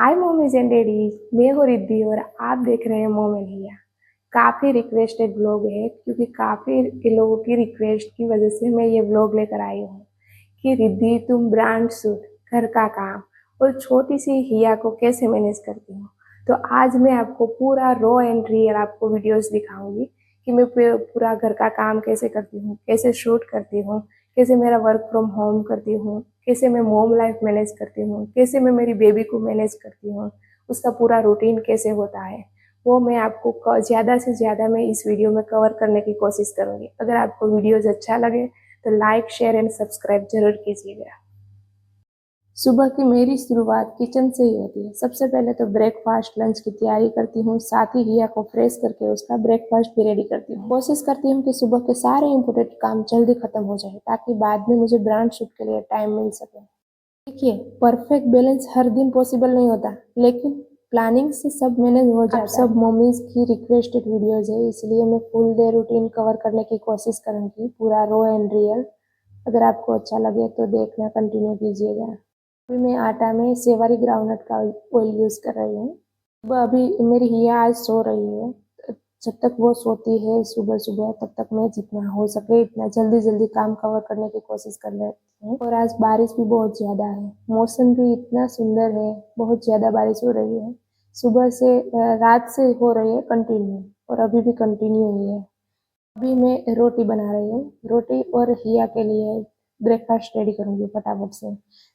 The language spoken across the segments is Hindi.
हाय मम्मीज एंड डैडीज, मैं हूँ रिद्धि और आप देख रहे हैं मॉम एंड हिया। काफ़ी रिक्वेस्टेड ब्लॉग है क्योंकि काफ़ी लोगों की रिक्वेस्ट की वजह से मैं ये ब्लॉग लेकर आई हूँ कि रिद्धि तुम ब्रांड सूट, घर का काम और छोटी सी हिया को कैसे मैनेज करती हूँ। तो आज मैं आपको पूरा रॉ एंड रियल आपको वीडियोस दिखाऊंगी कि मैं पूरा घर का काम कैसे करती हूँ, कैसे शूट करती हूँ, कैसे मेरा वर्क फ्रॉम होम करती हूँ, कैसे मैं मोम लाइफ मैनेज करती हूँ, कैसे मैं मेरी बेबी को मैनेज करती हूँ, उसका पूरा रूटीन कैसे होता है, वो मैं आपको ज़्यादा से ज़्यादा मैं इस वीडियो में कवर करने की कोशिश करूँगी। अगर आपको वीडियोज़ अच्छा लगे तो लाइक, शेयर एंड सब्सक्राइब जरूर कीजिएगा। सुबह की मेरी शुरुआत किचन से ही होती है। सबसे पहले तो ब्रेकफास्ट लंच की तैयारी करती हूँ, साथ ही हिया को फ्रेश करके उसका ब्रेकफास्ट भी रेडी करती हूँ। कोशिश करती हूँ कि सुबह के सारे इंपॉर्टेंट काम जल्दी खत्म हो जाए ताकि बाद में मुझे ब्रांड शूट के लिए टाइम मिल सके। देखिए, परफेक्ट बैलेंस हर दिन पॉसिबल नहीं होता, लेकिन प्लानिंग से सब मैनेज हो जाता है। सब मम्मीज की रिक्वेस्टेड वीडियोज है, इसलिए मैं फुल डे रूटीन कवर करने की कोशिश करूँगी, पूरा रॉ एंड रियल। अगर आपको अच्छा लगे तो देखना कंटिन्यू कीजिएगा। अभी मैं आटा में सेवरी ग्राउंडनट का ऑयल यूज़ कर रही हूँ। सुबह अभी मेरी हिया आज सो रही है। जब तक वो सोती है सुबह सुबह, तब तक मैं जितना हो सके इतना जल्दी जल्दी काम कवर करने की कोशिश कर लेती हूँ। और आज बारिश भी बहुत ज़्यादा है, मौसम भी इतना सुंदर है, बहुत ज़्यादा बारिश हो रही है। सुबह से रात से हो रही है कंटिन्यू, और अभी भी कंटिन्यू हुई है। अभी मैं रोटी बना रही हूँ, रोटी और हिया के लिए ब्रेकफास्ट रेडी करूँगी फटाफट से।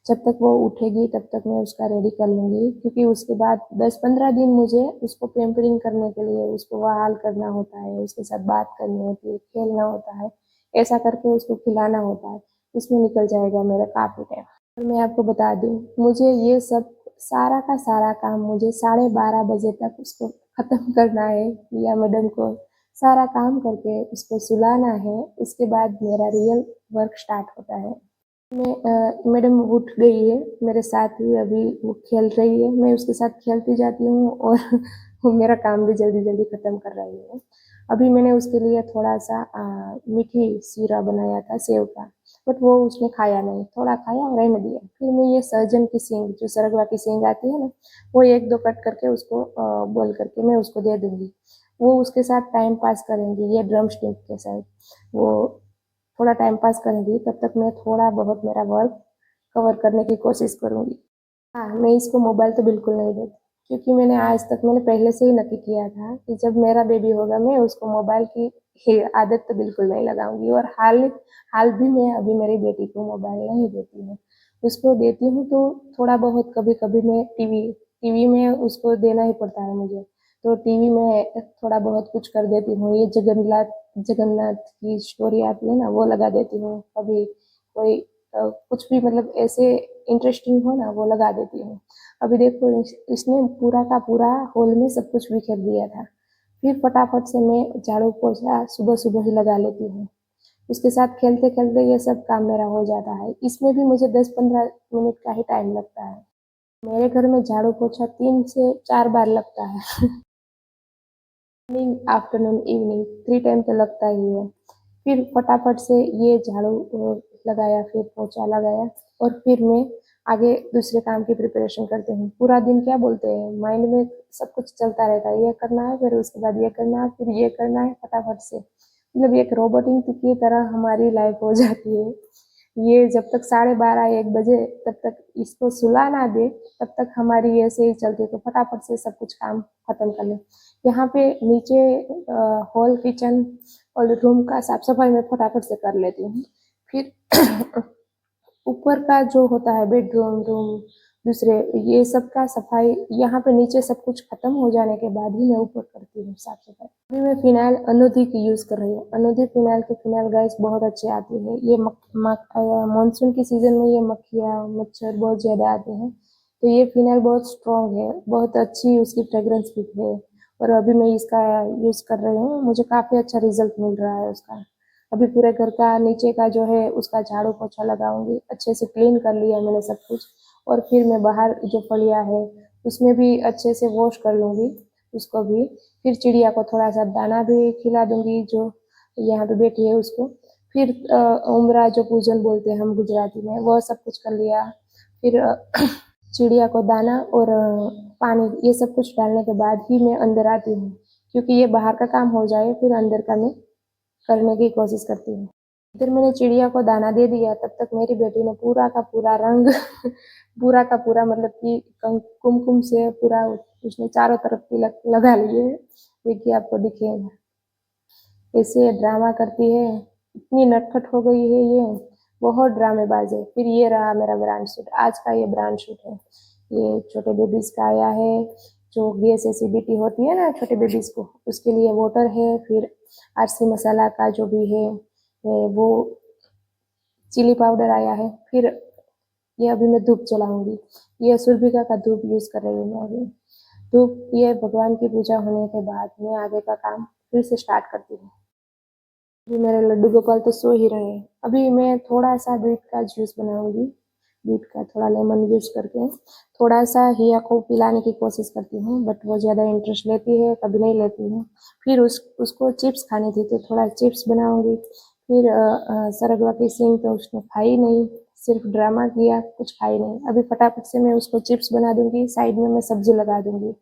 जब तक वो उठेगी तब तक मैं उसका रेडी कर लूँगी, क्योंकि उसके बाद 10-15 दिन मुझे उसको पैम्परिंग करने के लिए उसको बहाल करना होता है, उसके साथ बात करनी होती है, खेलना होता है, ऐसा करके उसको खिलाना होता है। उसमें निकल जाएगा मेरा काफ़ी टाइम। और मैं आपको बता दूँ, मुझे ये सब सारा का सारा काम मुझे 12:30 बजे तक उसको ख़त्म करना है। या मैडम को सारा काम करके उसको सुलाना है, उसके बाद मेरा रियल वर्क स्टार्ट होता है। मैडम उठ गई है मेरे साथ ही, अभी वो खेल रही है, मैं उसके साथ खेलती जाती हूँ और वो मेरा काम भी जल्दी जल्दी ख़त्म कर रही है। अभी मैंने उसके लिए थोड़ा सा मीठी शीरा बनाया था सेव का, बट वो उसने खाया नहीं, थोड़ा खाया और रहने दिया। फिर मैं ये सहजन की सींग, जो सरगवा की सींग आती है ना, वो 1-2 कट करके उसको बॉईल करके मैं उसको दे दूँगी। वो उसके साथ टाइम पास करेंगी, ये ड्रम स्टिक के साथ वो थोड़ा टाइम पास करेंगी। तब तक मैं थोड़ा बहुत मेरा वर्क कवर करने की कोशिश करूँगी। हाँ, मैं इसको मोबाइल तो बिल्कुल नहीं देती, क्योंकि मैंने पहले से ही नक्की किया था कि जब मेरा बेबी होगा मैं उसको मोबाइल की आदत तो बिल्कुल नहीं लगाऊंगी। और हाल हाल भी मैं अभी मेरी बेटी को मोबाइल नहीं देती हूँ। उसको देती हूँ तो थोड़ा बहुत, कभी कभी मैं टीवी टीवी में उसको देना ही पड़ता है मुझे, तो टीवी में थोड़ा बहुत कुछ कर देती हूँ। ये जगन्नाथ जगन्नाथ की स्टोरी आती है ना, वो लगा देती हूँ। कभी कोई कुछ भी मतलब ऐसे इंटरेस्टिंग हो ना, वो लगा देती हूँ। अभी देखो, इसने पूरा का पूरा हॉल में सब कुछ बिखेर दिया था। फिर फटाफट से मैं झाड़ू पोछा सुबह सुबह ही लगा लेती हूँ। उसके साथ खेलते खेलते ये सब काम मेरा हो जाता है। इसमें भी मुझे 10-15 मिनट का ही टाइम लगता है। मेरे घर में झाड़ू पोछा 3 से 4 बार लगता है। मॉर्निंग, आफ्टरनून, इवनिंग 3 टाइम तो लगता ही है। फिर फटाफट से ये झाड़ू लगाया, फिर पोछा लगाया, और फिर मैं आगे दूसरे काम की प्रिपरेशन करती हूँ। पूरा दिन क्या बोलते हैं, माइंड में सब कुछ चलता रहता है, ये करना है, फिर उसके बाद ये करना है, फिर ये करना है, फटाफट से मतलब एक रोबोटिंग की तरह हमारी लाइफ हो जाती है। ये जब तक 12:30-1 बजे तब तक इसको सुला ना दे, तब तक हमारी ऐसे ही चलती है। तो फटाफट से सब कुछ काम खत्म कर ले। यहाँ पे नीचे हॉल, किचन और रूम का साफ सफाई मैं फटाफट से कर लेती हूँ। फिर ऊपर का जो होता है बेडरूम, रूम, दूसरे ये सब का सफाई, यहाँ पे नीचे सब कुछ खत्म हो जाने के बाद ही मैं ऊपर करती हूँ साफ सफाई। अभी मैं फिनाइल अनुधि की यूज़ कर रही हूँ। अनुधि फिनाइल के फिनाइल गाइस बहुत अच्छे आती है। ये मानसून की सीज़न में ये मक्खियाँ मच्छर बहुत ज़्यादा आते हैं, तो ये फिनाइल बहुत स्ट्रॉन्ग है, बहुत अच्छी उसकी फ्रेग्रेंस भी है। और अभी मैं इसका यूज़ कर रही हूँ, मुझे काफ़ी अच्छा रिजल्ट मिल रहा है उसका। अभी पूरे घर का नीचे का जो है उसका झाड़ू पोछा लगाऊंगी, अच्छे से क्लीन कर लिया मैंने सब कुछ। और फिर मैं बाहर जो फलिया है उसमें भी अच्छे से वॉश कर लूँगी उसको भी। फिर चिड़िया को थोड़ा सा दाना भी खिला दूँगी, जो यहाँ पे बैठी है उसको। फिर उमरा जो पूजन बोलते हैं हम गुजराती में, वह सब कुछ कर लिया। फिर चिड़िया को दाना और पानी ये सब कुछ डालने के बाद ही मैं अंदर आती हूँ, क्योंकि ये बाहर का काम हो जाए फिर अंदर का मैं करने की कोशिश करती हूँ। इधर मैंने चिड़िया को दाना दे दिया, तब तक मेरी बेटी ने पूरा का पूरा रंग पूरा का पूरा मतलब कि कुमकुम से पूरा उसने चारों तरफ तिलक लगा लिए। देखिए आपको दिखेगा कैसे ड्रामा करती है, इतनी नटखट हो गई है ये, बहुत ड्रामेबाज है। फिर ये रहा मेरा ब्रांड सूट, आज का ये ब्रांड सूट है, ये छोटे बेबीज का आया है। जो गैस एसिडिटी होती है ना छोटे बेबीज को, उसके लिए वाटर है। फिर आरसी मसाला का जो भी है वो चिली पाउडर आया है। फिर ये अभी मैं धूप जलाऊंगी, ये सुरभिका का धूप यूज कर रही हूँ मैं अभी। धूप ये भगवान की पूजा होने के बाद मैं आगे का काम फिर से स्टार्ट करती हूँ। अभी मेरे लड्डू गोपाल तो सो ही रहे हैं। अभी मैं थोड़ा सा बीट का जूस बनाऊंगी, बीट का थोड़ा लेमन यूज करके थोड़ा सा हिया को पिलाने की कोशिश करती हूँ, बट वो ज़्यादा इंटरेस्ट लेती है, कभी नहीं लेती हूँ। फिर उसको चिप्स खानी थी तो थोड़ा चिप्स बनाऊंगी। फिर सरगवा की सिंग तो उसने खाई नहीं, सिर्फ ड्रामा किया, कुछ खाई नहीं। अभी फटाफट से मैं उसको चिप्स बना दूंगी, साइड में मैं सब्जी लगा दूंगी।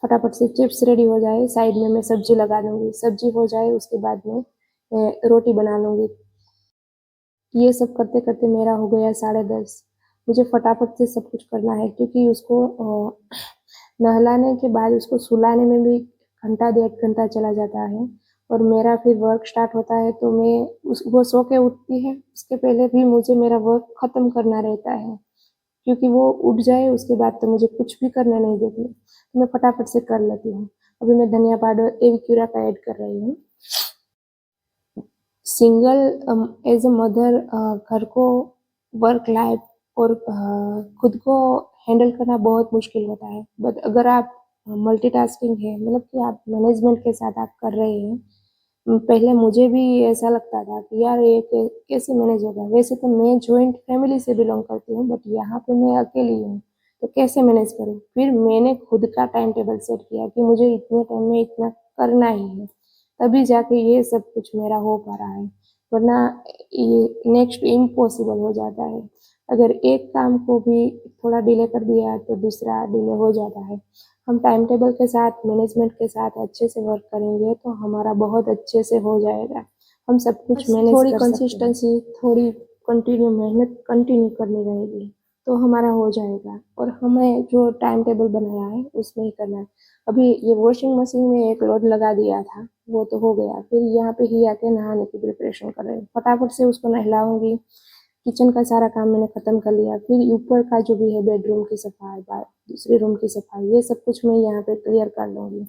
फटाफट से चिप्स रेडी हो जाए, साइड में मैं सब्जी लगा दूंगी, सब्जी हो जाए उसके बाद में रोटी बना लूंगी। ये सब करते करते मेरा हो गया 10:30। मुझे फटाफट से सब कुछ करना है, क्योंकि उसको नहलाने के बाद उसको सुलाने में भी घंटा 1.5 घंटा चला जाता है, और मेरा फिर वर्क स्टार्ट होता है। तो मैं वो सो के उठती है, उसके पहले भी मुझे मेरा वर्क ख़त्म करना रहता है, क्योंकि वो उठ जाए उसके बाद तो मुझे कुछ भी करने नहीं देती, तो मैं फटाफट से कर लेती हूँ। अभी मैं धनिया पाउडर एविक्यूरा का ऐड कर रही हूँ। सिंगल एज अ मदर घर को, वर्क लाइफ और खुद को हैंडल करना बहुत मुश्किल होता है। बट अगर आप मल्टीटास्किंग है, मतलब कि आप मैनेजमेंट के साथ आप कर रहे हैं। पहले मुझे भी ऐसा लगता था कि यार ये कैसे मैनेज होगा। वैसे तो मैं जॉइंट फैमिली से बिलोंग करती हूँ, बट यहाँ पे मैं अकेली हूँ, तो कैसे मैनेज करूँ। फिर मैंने खुद का टाइम टेबल सेट किया कि मुझे इतने टाइम में इतना करना ही है, तभी जाके ये सब कुछ मेरा हो पा रहा है, वरना ये नेक्स्ट इम्पॉसिबल हो जाता है। अगर एक काम को भी थोड़ा डिले कर दिया तो दूसरा डिले हो जाता है। हम टाइम टेबल के साथ, मैनेजमेंट के साथ अच्छे से वर्क करेंगे तो हमारा बहुत अच्छे से हो जाएगा। हम सब कुछ मैनेज थोड़ी कंसिस्टेंसी, थोड़ी कंटिन्यू मेहनत कंटिन्यू करनी रहेगी तो हमारा हो जाएगा। और हमें जो टाइम टेबल बनाया है उसमें ही करना है। अभी ये वॉशिंग मशीन में एक लोड लगा दिया था, वो तो हो गया। फिर यहाँ पे ही आके नहाने की प्रिपरेशन कर रही हूँ, फटाफट से उसको नहलाऊंगी। किचन का सारा काम मैंने ख़त्म कर लिया। फिर ऊपर का जो भी है बेडरूम की सफाई, दूसरे रूम की सफाई, ये सब कुछ मैं यहाँ पे क्लियर कर लूँगी।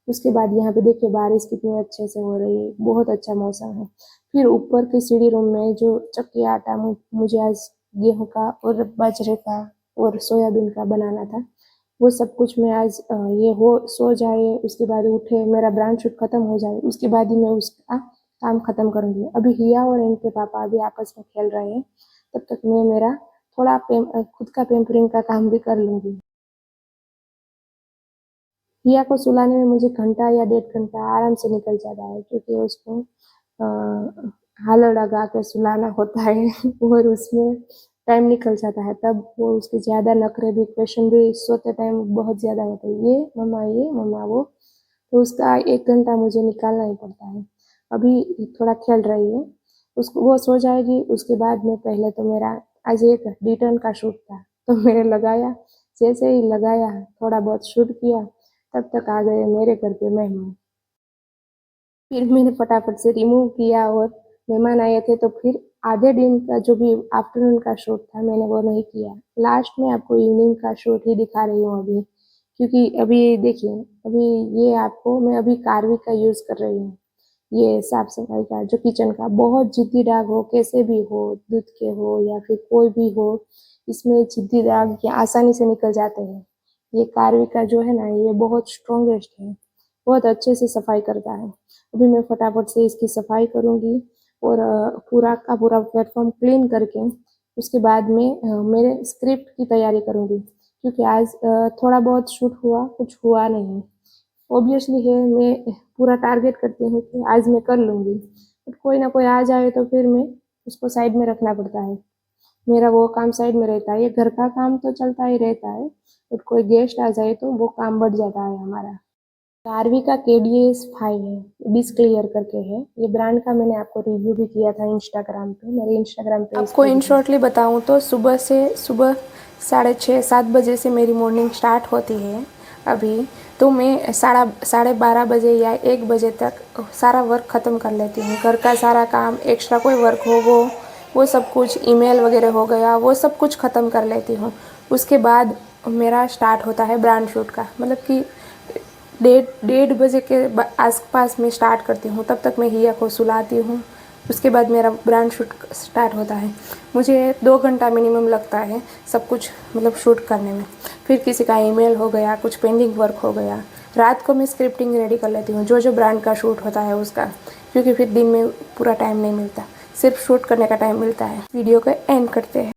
उसके बाद यहाँ पे देखिए बारिश कितनी अच्छे से हो रही है, बहुत अच्छा मौसम है। फिर ऊपर के सीढ़ी रूम में जो चक्की आटा मुझे आज गेहूँ का और बाजरे का और सोयाबीन का बनाना था, वो सब कुछ मैं आज ये हो सो जाए, उसके बाद उठे, मेरा ब्रांड शूट खत्म हो जाए, उसके बाद ही मैं उसका काम खत्म करूंगी। अभी हिया और इनके पापा अभी आपस में खेल रहे हैं, तब तक मैं मेरा थोड़ा खुद का पेम्परिंग का काम भी कर लूंगी। हिया को सुलाने में मुझे घंटा या 1.5 घंटा आराम से निकल जाता है, क्योंकि उसको हालर लगा के सुलाना होता है और उसमें टाइम निकल जाता है। तब वो उसके ज़्यादा नखरे भी, क्वेश्चन भी सोते टाइम बहुत ज़्यादा होते हैं, ये मम्मा वो, तो उसका 1 घंटा मुझे निकालना ही पड़ता है। अभी थोड़ा खेल रही है, उसको वो सो जाएगी, उसके बाद में पहले तो मेरा आज एक रिटर्न का शूट था तो मैंने लगाया। जैसे ही लगाया, थोड़ा बहुत शूट किया, तब तक आ गए मेरे घर पे मेहमान। फिर मैंने फटाफट से रिमूव किया और मेहमान आए थे, तो फिर आधे दिन का जो भी आफ्टरनून का शूट था मैंने वो नहीं किया। लास्ट में आपको इवनिंग का शूट ही दिखा रही हूँ अभी, क्योंकि अभी देखिए, अभी ये आपको मैं अभी कार्विक का यूज़ कर रही हूँ। ये साफ सफाई का जो किचन का, बहुत जिद्दी दाग हो, कैसे भी हो, दूध के हो या फिर कोई भी हो, इसमें जिद्दी दाग ये आसानी से निकल जाते हैं। ये कार्विक का जो है ना, ये बहुत स्ट्रॉन्गेस्ट है, बहुत अच्छे से सफाई करता है। अभी मैं फटाफट से इसकी सफाई करूँगी और पूरा का पूरा प्लेटफॉर्म क्लीन करके उसके बाद में मेरे स्क्रिप्ट की तैयारी करूँगी, क्योंकि आज थोड़ा बहुत शूट हुआ, कुछ हुआ नहीं। ऑब्वियसली है, मैं पूरा टारगेट करती हूँ कि आज मैं कर लूँगी, बट कोई ना कोई आ जाए तो फिर मैं उसको साइड में रखना पड़ता है। मेरा वो काम साइड में रहता है। ये घर का काम तो चलता ही रहता है, बट कोई गेस्ट आ जाए तो वो काम बढ़ जाता है हमारा। चारवी का KDS5 है, डिस्क्लियर करके है। ये ब्रांड का मैंने आपको रिव्यू भी किया था इंस्टाग्राम पे, मेरे इंस्टाग्राम पेज आपको इन शॉर्टली बताऊँ तो सुबह 6:30-7 बजे से मेरी मॉर्निंग स्टार्ट होती है अभी। तो मैं 12:30 बजे या 1 बजे तक सारा वर्क ख़त्म कर लेती हूँ। घर का सारा काम, एक्स्ट्रा कोई वर्क हो वो सब कुछ, ईमेल वगैरह हो गया, वो सब कुछ ख़त्म कर लेती हूँ। उसके बाद मेरा स्टार्ट होता है ब्रांड शूट का, मतलब कि 1:30 बजे के आसपास मैं स्टार्ट करती हूँ। तब तक मैं हिया को सुलाती हूँ। उसके बाद मेरा ब्रांड शूट स्टार्ट होता है। मुझे 2 घंटा मिनिमम लगता है सब कुछ मतलब शूट करने में। फिर किसी का ईमेल हो गया, कुछ पेंडिंग वर्क हो गया। रात को मैं स्क्रिप्टिंग रेडी कर लेती हूँ जो ब्रांड का शूट होता है उसका, क्योंकि फिर दिन में पूरा टाइम नहीं मिलता, सिर्फ शूट करने का टाइम मिलता है। वीडियो को एंड करते हैं।